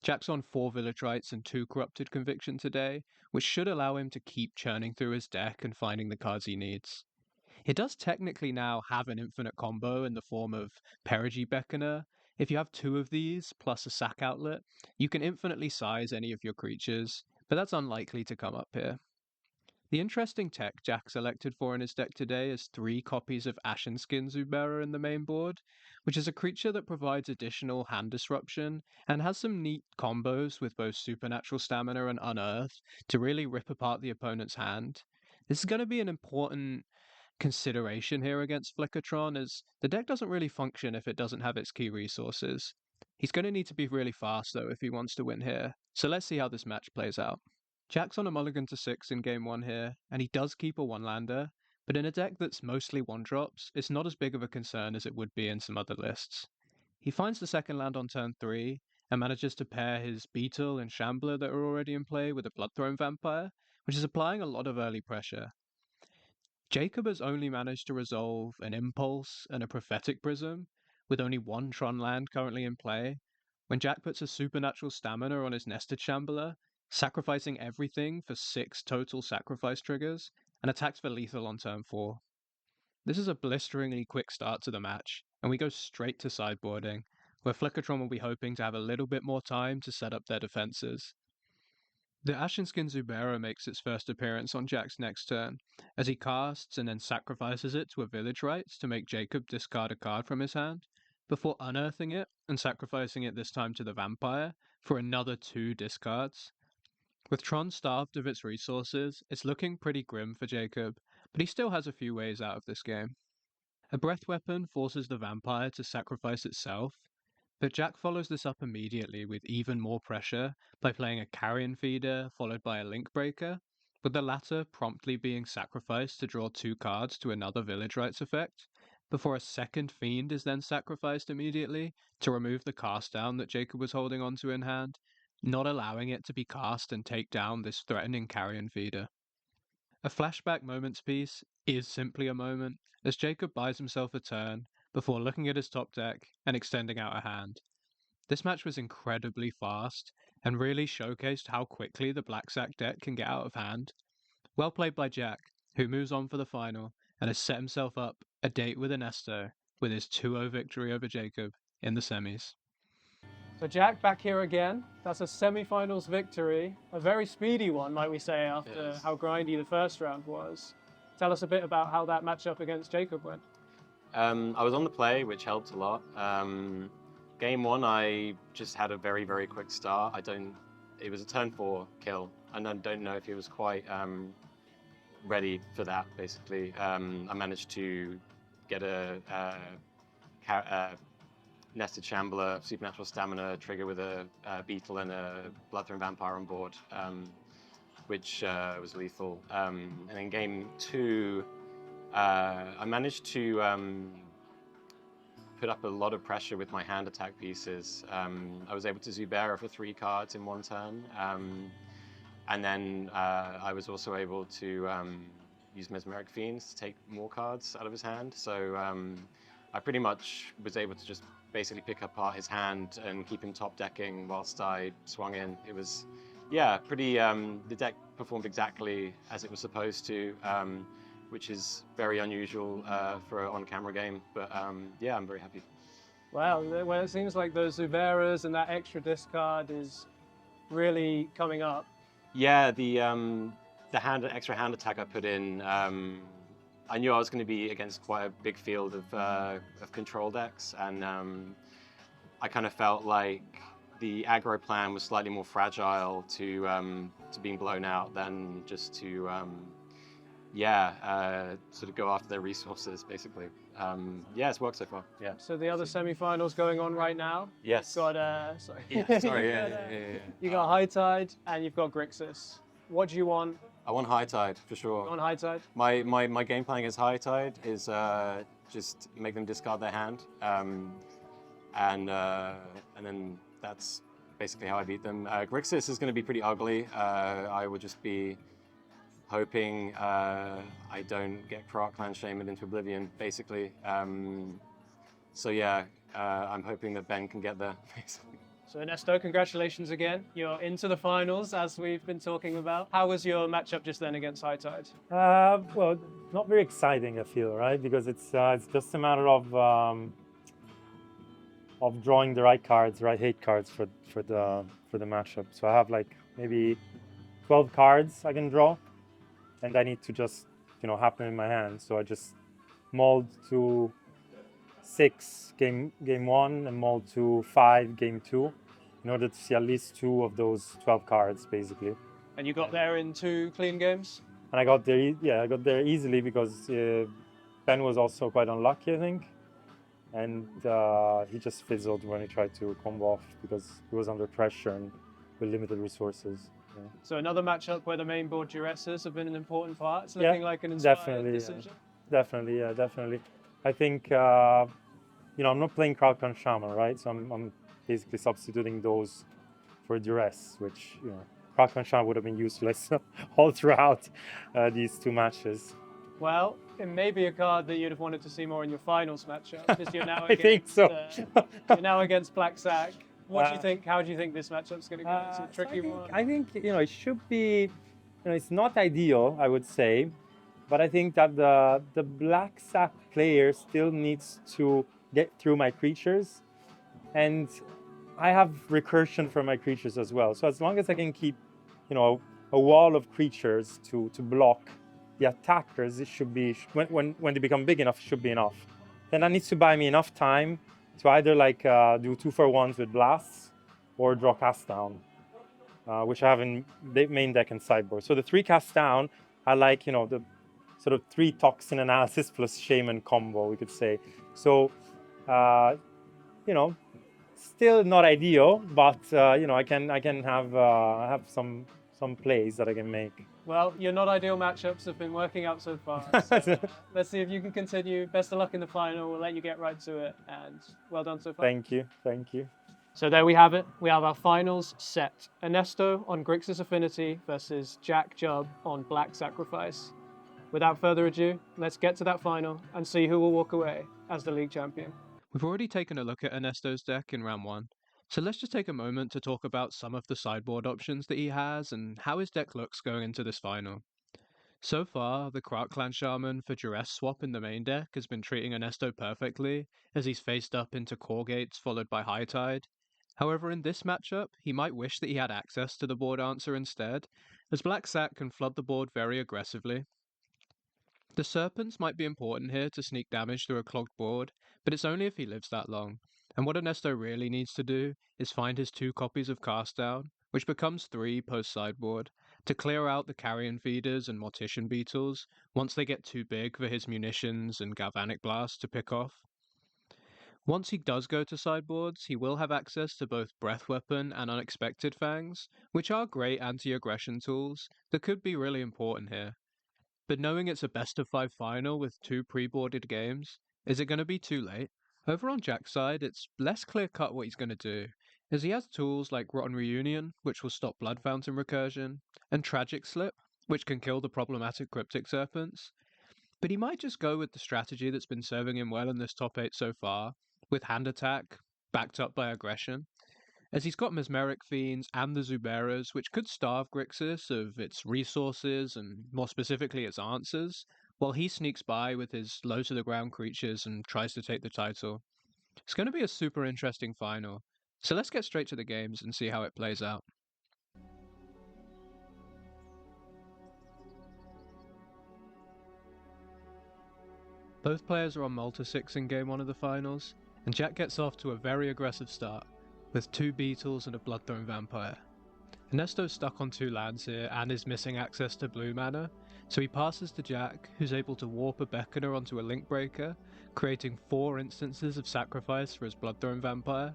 Jack's on 4 Village Rites and 2 Corrupted Conviction today, which should allow him to keep churning through his deck and finding the cards he needs. It does technically now have an infinite combo in the form of Perigee Beckoner. If you have 2 of these, plus a sack outlet, you can infinitely size any of your creatures, but that's unlikely to come up here. The interesting tech Jack selected for in his deck today is 3 copies of Ashenskin Zubearer in the main board, which is a creature that provides additional hand disruption and has some neat combos with both Supernatural Stamina and Unearth to really rip apart the opponent's hand. This is going to be an important consideration here against Flickertron, as the deck doesn't really function if it doesn't have its key resources. He's going to need to be really fast though if he wants to win here, so let's see how this match plays out. Jack's on a mulligan to 6 in game 1 here, and he does keep a 1-lander, but in a deck that's mostly 1-drops, it's not as big of a concern as it would be in some other lists. He finds the second land on turn 3, and manages to pair his Beetle and Shambler that are already in play with a Bloodthrone Vampire, which is applying a lot of early pressure. Jacob has only managed to resolve an Impulse and a Prophetic Prism, with only 1 Tron land currently in play, when Jack puts a Supernatural Stamina on his Nested Shambler, sacrificing everything for 6 total sacrifice triggers, and attacks for lethal on turn 4. This is a blisteringly quick start to the match, and we go straight to sideboarding, where Flickertron will be hoping to have a little bit more time to set up their defenses. The Ashenskin Zubearer makes its first appearance on Jack's next turn, as he casts and then sacrifices it to a Village Rites to make Jacob discard a card from his hand, before unearthing it and sacrificing it this time to the Vampire for another 2 discards. With Tron starved of its resources, it's looking pretty grim for Jacob, but he still has a few ways out of this game. A Breath Weapon forces the Vampire to sacrifice itself, but Jack follows this up immediately with even more pressure by playing a Carrion Feeder followed by a Link Breaker, with the latter promptly being sacrificed to draw 2 cards to another Village Rites effect, before a second Fiend is then sacrificed immediately to remove the cast down that Jacob was holding onto in hand, not allowing it to be cast and take down this threatening Carrion Feeder. A Flashback Moments piece is simply a moment, as Jacob buys himself a turn before looking at his top deck and extending out a hand. This match was incredibly fast and really showcased how quickly the Black Sack deck can get out of hand. Well played by Jack, who moves on for the final and has set himself up a date with Ernesto with his 2-0 victory over Jacob in the semis. So Jack back here again. That's a semi-finals victory, a very speedy one, might we say, after how grindy the first round was. Tell us a bit about how that matchup against Jacob went. I was on the play, which helped a lot. Game 1, I just had a very, very quick start. It was a turn 4 kill, and I don't know if he was quite ready for that, basically. I managed to get a Nested Shambler, Supernatural Stamina trigger with a Beetle and a Bloodthrone Vampire on board, which was lethal. And in game 2, I managed to put up a lot of pressure with my hand attack pieces. I was able to Zubearer for 3 cards in 1 turn. And then I was also able to use Mesmeric Fiends to take more cards out of his hand. So I pretty much was able to just basically pick apart his hand and keep him top decking whilst I swung in. It was yeah, pretty. The deck performed exactly as it was supposed to, which is very unusual for an on-camera game. But yeah, I'm very happy. Wow, well, it seems like those Uveras and that extra discard is really coming up. Yeah, the extra hand attack I put in. I knew I was going to be against quite a big field of control decks, and I kind of felt like the aggro plan was slightly more fragile to being blown out than just to sort of go after their resources, basically. Yeah, it's worked so far. Yeah. So the other semi-finals going on right now. Yes. You've got sorry. Yeah, sorry. Yeah. You got High Tide and you've got Grixis. What do you want? I want High Tide for sure. You want High Tide? My game plan against High Tide is just make them discard their hand, and then that's basically how I beat them. Grixis is going to be pretty ugly. I would just be hoping I don't get Clan Shaman into oblivion, basically. So yeah, I'm hoping that Ben can get there, basically. So Ernesto, congratulations again. You're into the finals, as we've been talking about. How was your matchup just then against High Tide? Well, not very exciting, I feel, right? Because it's just a matter of drawing the right cards, right hate cards for the matchup. So I have like maybe 12 cards I can draw, and I need to just happen in my hand. So I just mold to 6 game 1 and mold to 5 game 2 in order to see at least 2 of those 12 cards, basically. And you got there in 2 clean games? And I got there, I got there easily because Ben was also quite unlucky, I think. And he just fizzled when he tried to combo off because he was under pressure and with limited resources. Yeah. So another matchup where the main board duresses have been an important part. It's looking like an inspired decision. Definitely. I think, I'm not playing Clan Shaman, right? So I'm basically substituting those for duress, which, Clan Shaman would have been useless all throughout these 2 matches. Well, it may be a card that you'd have wanted to see more in your finals matchup, because you're now I against, think so. You're now against Black Sack. What do you think? How do you think this matchup's going to go? It's a tricky one. I think it should be. It's not ideal, I would say, but I think that the Black Sack player still needs to get through my creatures, and I have recursion for my creatures as well. So as long as I can keep, a wall of creatures to block the attackers, it should be when they become big enough, it should be enough. Then that needs to buy me enough time to either do 2-for-1s with blasts or draw cast down, which I have in the main deck and sideboard. So the 3 cast down, I like the sort of 3 toxin analysis plus shaman combo, we could say. So still not ideal, but I can have some plays that I can make. Well, your not ideal matchups have been working out so far. So, let's see if you can continue. Best of luck in the final. We'll let you get right to it, and well done so far. Thank you. So there we have it. We have our finals set. Ernesto on Grixis Affinity versus Jack Jubb on Black Sacrifice. Without further ado, let's get to that final and see who will walk away as the league champion. We've already taken a look at Ernesto's deck in round 1, so let's just take a moment to talk about some of the sideboard options that he has and how his deck looks going into this final. So far, the Clan Shaman for Duress swap in the main deck has been treating Ernesto perfectly, as he's faced up into Caw-Gates followed by High Tide. However, in this matchup, he might wish that he had access to the board answer instead, as Black Sack can flood the board very aggressively. The Serpents might be important here to sneak damage through a clogged board, but it's only if he lives that long. And what Ernesto really needs to do is find his 2 copies of Cast Down, which becomes 3 post-sideboard, to clear out the Carrion Feeders and Mortician Beetles once they get too big for his Munitions and Galvanic Blast to pick off. Once he does go to sideboards, he will have access to both Breath Weapon and Unexpected Fangs, which are great anti-aggression tools that could be really important here. But knowing it's a best-of-5 final with 2 pre-boarded games, is it going to be too late? Over on Jack's side, it's less clear-cut what he's going to do, as he has tools like Rotten Reunion, which will stop Blood Fountain recursion, and Tragic Slip, which can kill the problematic Cryptic Serpents. But he might just go with the strategy that's been serving him well in this top 8 so far, with hand attack, backed up by aggression. as he's got Mesmeric Fiends and the Zuberas, which could starve Grixis of its resources and more specifically its answers, while he sneaks by with his low-to-the-ground creatures and tries to take the title. It's going to be a super interesting final, so let's get straight to the games and see how it plays out. Both players are on multi-6 in Game 1 of the finals, and Jack gets off to a very aggressive start, with 2 Beetles and a Bloodthorn Vampire. Ernesto's stuck on 2 lands here and is missing access to blue mana, so he passes to Jack, who's able to warp a Beckoner onto a Link Breaker, creating 4 instances of sacrifice for his Bloodthorn Vampire,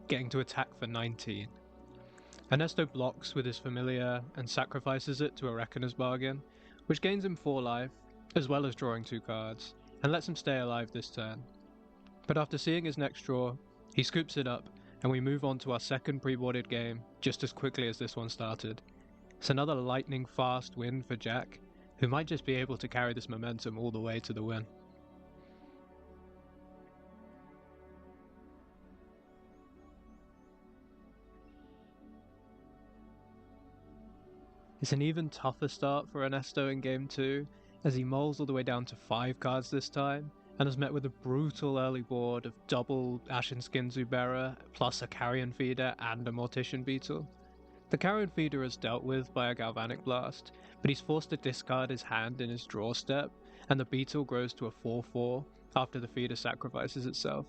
getting to attack for 19. Ernesto blocks with his Familiar and sacrifices it to a Reckoner's Bargain, which gains him 4 life, as well as drawing 2 cards, and lets him stay alive this turn. But after seeing his next draw, he scoops it up, and we move on to our second pre-boarded game just as quickly as this one started. It's another lightning fast win for Jack, who might just be able to carry this momentum all the way to the win. It's an even tougher start for Ernesto in Game 2, as he mulls all the way down to 5 cards this time, and is met with a brutal early board of double Ashen Skin Zubera, plus a Carrion Feeder and a Mortician Beetle. The Carrion Feeder is dealt with by a Galvanic Blast, but he's forced to discard his hand in his draw step, and the Beetle grows to a 4-4 after the Feeder sacrifices itself.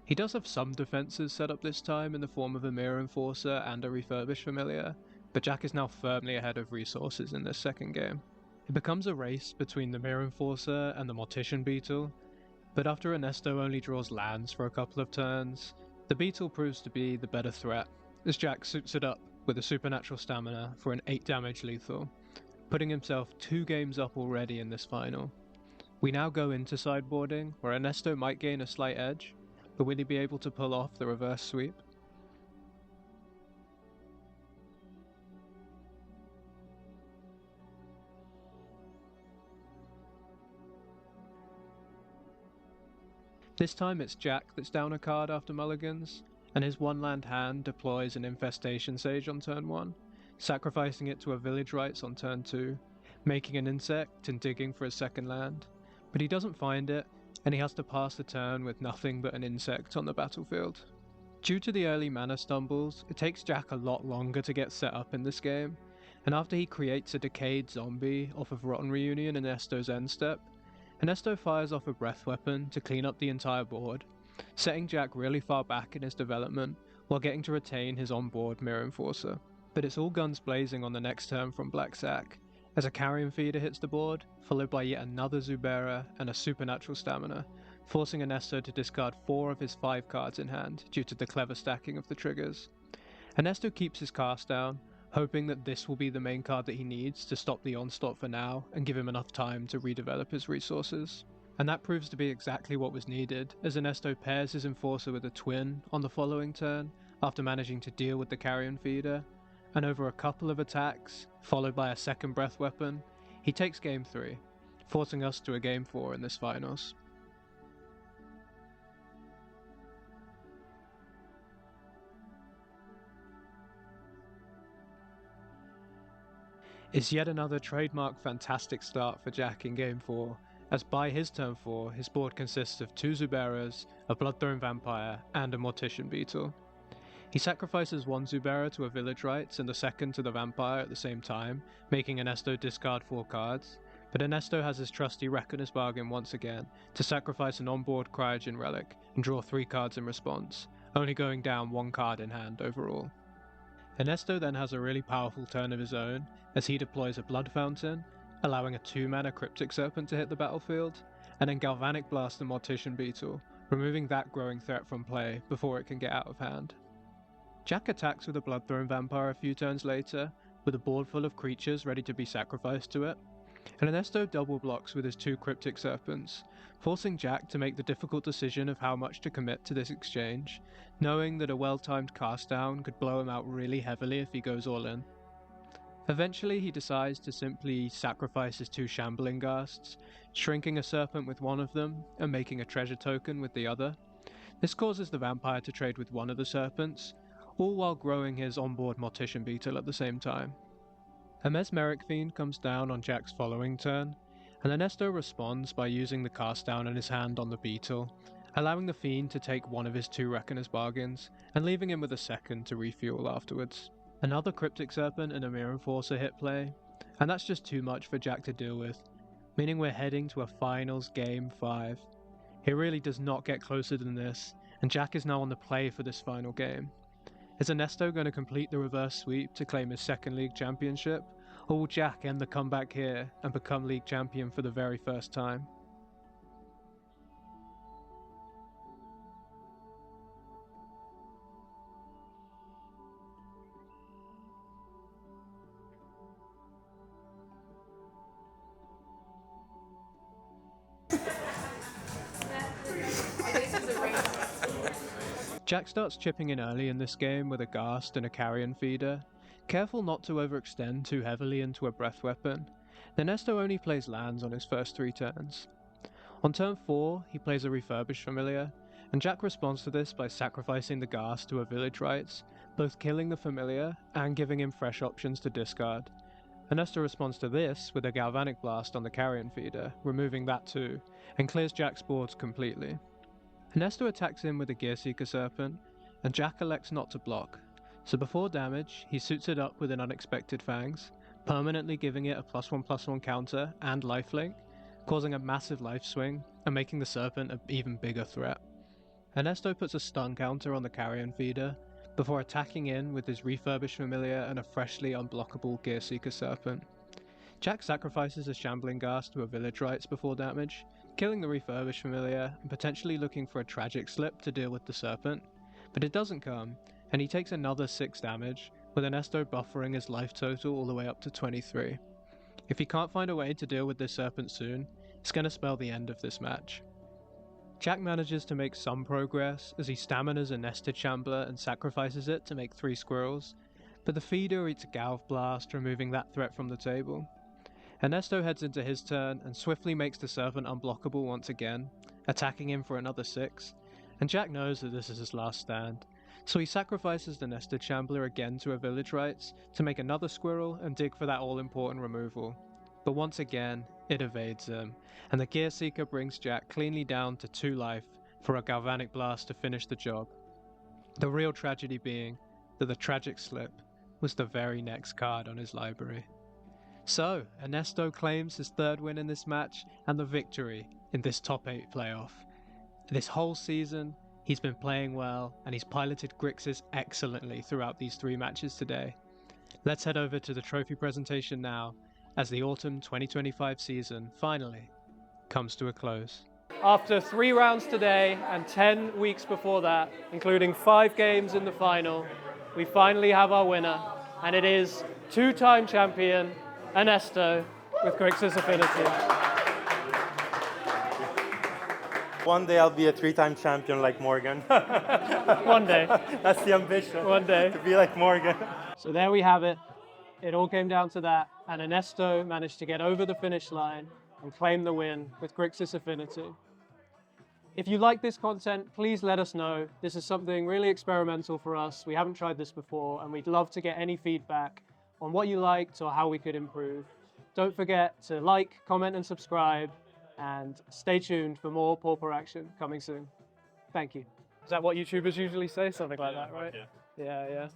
He does have some defenses set up this time in the form of a Mirror Enforcer and a Refurbished Familiar, but Jack is now firmly ahead of resources in this second game. It becomes a race between the Mirror Enforcer and the Mortician Beetle, but after Ernesto only draws lands for a couple of turns, the Beetle proves to be the better threat, as Jack suits it up with a Supernatural Stamina for an 8 damage lethal, putting himself 2 games up already in this final. We now go into sideboarding, where Ernesto might gain a slight edge, but will he be able to pull off the reverse sweep? This time it's Jack that's down a card after mulligans, and his 1-land hand deploys an Infestation Sage on turn 1, sacrificing it to a Village Rites on turn 2, making an insect and digging for his second land, but he doesn't find it, and he has to pass the turn with nothing but an insect on the battlefield. Due to the early mana stumbles, it takes Jack a lot longer to get set up in this game, and after he creates a Decayed Zombie off of Rotten Reunion in Ernesto's end step, Ernesto fires off a Breath Weapon to clean up the entire board, setting Jack really far back in his development while getting to retain his on-board Mirror Enforcer. But it's all guns blazing on the next turn from Black Sack, as a Carrion Feeder hits the board, followed by yet another Zubera and a Supernatural Stamina, forcing Ernesto to discard 4 of his 5 cards in hand due to the clever stacking of the triggers. Ernesto keeps his cast down, hoping that this will be the main card that he needs to stop the onslaught for now and give him enough time to redevelop his resources. And that proves to be exactly what was needed, as Ernesto pairs his Enforcer with a Twin on the following turn, after managing to deal with the Carrion Feeder, and over a couple of attacks, followed by a second Breath Weapon, he takes Game 3, forcing us to a Game 4 in this finals. It's yet another trademark fantastic start for Jack in Game 4, as by his turn 4, his board consists of 2 Zuberas, a Bloodthorn Vampire, and a Mortician Beetle. He sacrifices 1 Zubera to a Village Rites and the second to the Vampire at the same time, making Ernesto discard 4 cards, but Ernesto has his trusty Reckoner's Bargain once again to sacrifice an onboard Cryogen Relic and draw 3 cards in response, only going down 1 card in hand overall. Ernesto then has a really powerful turn of his own, as he deploys a Blood Fountain, allowing a 2-mana Cryptic Serpent to hit the battlefield, and then Galvanic Blast the Mortician Beetle, removing that growing threat from play before it can get out of hand. Jack attacks with a Bloodthorn Vampire a few turns later, with a board full of creatures ready to be sacrificed to it, and Ernesto double blocks with his 2 Cryptic Serpents, forcing Jack to make the difficult decision of how much to commit to this exchange, knowing that a well-timed cast down could blow him out really heavily if he goes all in. Eventually he decides to simply sacrifice his 2 Shambling Ghasts, shrinking a Serpent with one of them and making a treasure token with the other. This causes the Vampire to trade with one of the Serpents, all while growing his onboard Mortician Beetle at the same time. A Mesmeric Fiend comes down on Jack's following turn, and Ernesto responds by using the cast down in his hand on the Beetle, allowing the Fiend to take one of his 2 Reckoner's Bargains, and leaving him with a second to refuel afterwards. Another Cryptic Serpent and a Mirror Enforcer hit play, and that's just too much for Jack to deal with, meaning we're heading to a finals game 5. It really does not get closer than this, and Jack is now on the play for this final game. Is Ernesto going to complete the reverse sweep to claim his 2nd league championship, or will Jack end the comeback here and become league champion for the very first time? Jack starts chipping in early in this game with a Ghast and a Carrion Feeder, careful not to overextend too heavily into a Breath Weapon. Ernesto only plays lands on his first 3 turns. On turn 4, he plays a Refurbished Familiar, and Jack responds to this by sacrificing the Ghast to a Village Rites, both killing the Familiar and giving him fresh options to discard. Ernesto responds to this with a Galvanic Blast on the Carrion Feeder, removing that too, and clears Jack's boards completely. Ernesto attacks him with a Gearseeker Serpent, and Jack elects not to block, so before damage, he suits it up with an Unexpected Fangs, permanently giving it a +1/+1 counter and lifelink, causing a massive life swing and making the Serpent an even bigger threat. Ernesto puts a stun counter on the Carrion Feeder, before attacking in with his Refurbished Familiar and a freshly unblockable Gearseeker Serpent. Jack sacrifices a Shambling Ghast to a Village Rites before damage, killing the Refurbished Familiar and potentially looking for a Tragic Slip to deal with the Serpent, but it doesn't come, and he takes another 6 damage, with Ernesto buffering his life total all the way up to 23. If he can't find a way to deal with this Serpent soon, it's going to spell the end of this match. Jack manages to make some progress as he staminas a Nested Shambler and sacrifices it to make 3 squirrels, but the Feeder eats a Galv Blast, removing that threat from the table. Ernesto heads into his turn and swiftly makes the Serpent unblockable once again, attacking him for another 6, and Jack knows that this is his last stand, so he sacrifices the Nested Shambler again to a Village Rites to make another squirrel and dig for that all-important removal. But once again, it evades him, and the Gearseeker brings Jack cleanly down to 2 life for a Galvanic Blast to finish the job. The real tragedy being that the Tragic Slip was the very next card on his library. So, Ernesto claims his 3rd win in this match and the victory in this top 8 playoff. This whole season, he's been playing well and he's piloted Grixis excellently throughout these 3 matches today. Let's head over to the trophy presentation now as the Autumn 2025 season finally comes to a close. After 3 rounds today and 10 weeks before that, including 5 games in the final, we finally have our winner, and it is 2-time champion Ernesto with Grixis Affinity. One day I'll be a 3-time champion like Morgan. One day. That's the ambition. One day. To be like Morgan. So there we have it. It all came down to that, and Ernesto managed to get over the finish line and claim the win with Grixis Affinity. If you like this content, please let us know. This is something really experimental for us. We haven't tried this before, and we'd love to get any feedback on what you liked or how we could improve. Don't forget to like, comment, and subscribe, and stay tuned for more Pauper action coming soon. Thank you. Is that what YouTubers usually say? Something like that, right? Yeah. Yeah.